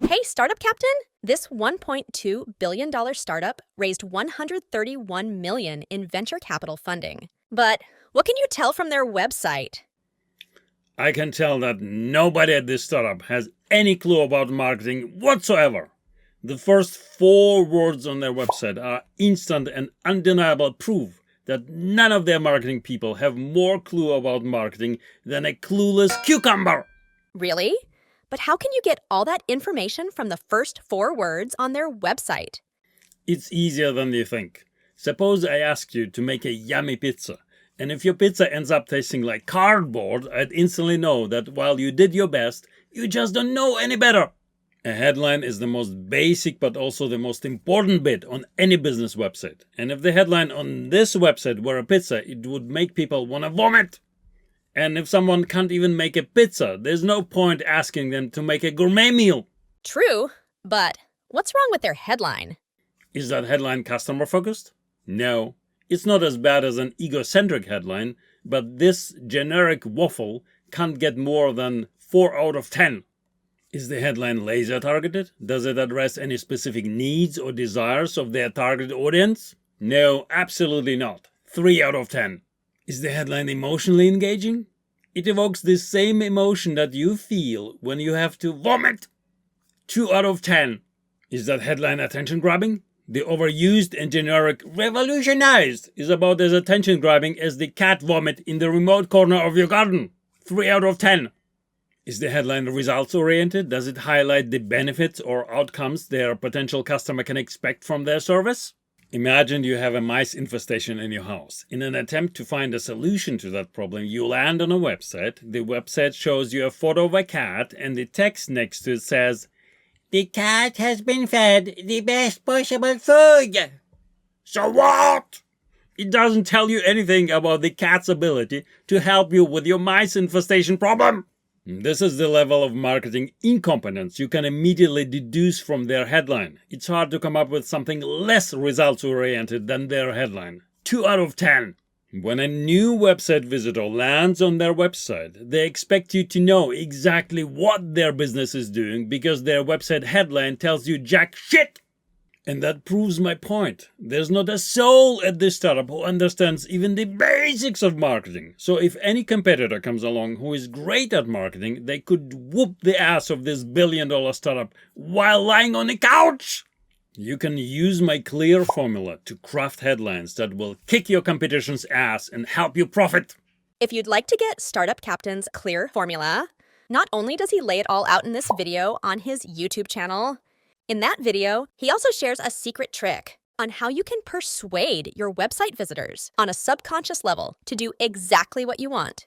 Hey, Startup Captain! This $1.2 billion startup raised $131 million in venture capital funding. But what can you tell from their website? I can tell that nobody at this startup has any clue about marketing whatsoever. The first 4 words on their website are instant and undeniable proof that none of their marketing people have more clue about marketing than a clueless cucumber. Really? But how can you get all that information from the first 4 words on their website? It's easier than you think. Suppose I ask you to make a yummy pizza, and if your pizza ends up tasting like cardboard, I'd instantly know that while you did your best, you just don't know any better. A headline is the most basic but also the most important bit on any business website. And if the headline on this website were a pizza, it would make people want to vomit. And if someone can't even make a pizza, there's no point asking them to make a gourmet meal. True, but what's wrong with their headline? Is that headline customer focused? No. It's not as bad as an egocentric headline, but this generic waffle can't get more than 4 out of 10. Is the headline laser targeted? Does it address any specific needs or desires of their target audience? No, absolutely not. 3 out of 10. Is the headline emotionally engaging? It evokes the same emotion that you feel when you have to vomit. 2 out of 10. Is that headline attention-grabbing? The overused and generic revolutionized is about as attention-grabbing as the cat vomit in the remote corner of your garden. 3 out of 10. Is the headline results-oriented? Does it highlight the benefits or outcomes their potential customer can expect from their service? Imagine you have a mice infestation in your house. In an attempt to find a solution to that problem, you land on a website. The website shows you a photo of a cat, and the text next to it says, "The cat has been fed the best possible food." So what? It doesn't tell you anything about the cat's ability to help you with your mice infestation problem. This is the level of marketing incompetence you can immediately deduce from their headline. It's hard to come up with something less results-oriented than their headline. 2 out of 10. When a new website visitor lands on their website, they expect you to know exactly what their business is doing because their website headline tells you jack shit. And that proves my point. There's not a soul at this startup who understands even the basics of marketing. So if any competitor comes along who is great at marketing, they could whoop the ass of this billion-dollar startup while lying on the couch. You can use my clear formula to craft headlines that will kick your competition's ass and help you profit. If you'd like to get Startup Captain's clear formula, not only does he lay it all out in this video on his YouTube channel, in that video, he also shares a secret trick on how you can persuade your website visitors on a subconscious level to do exactly what you want.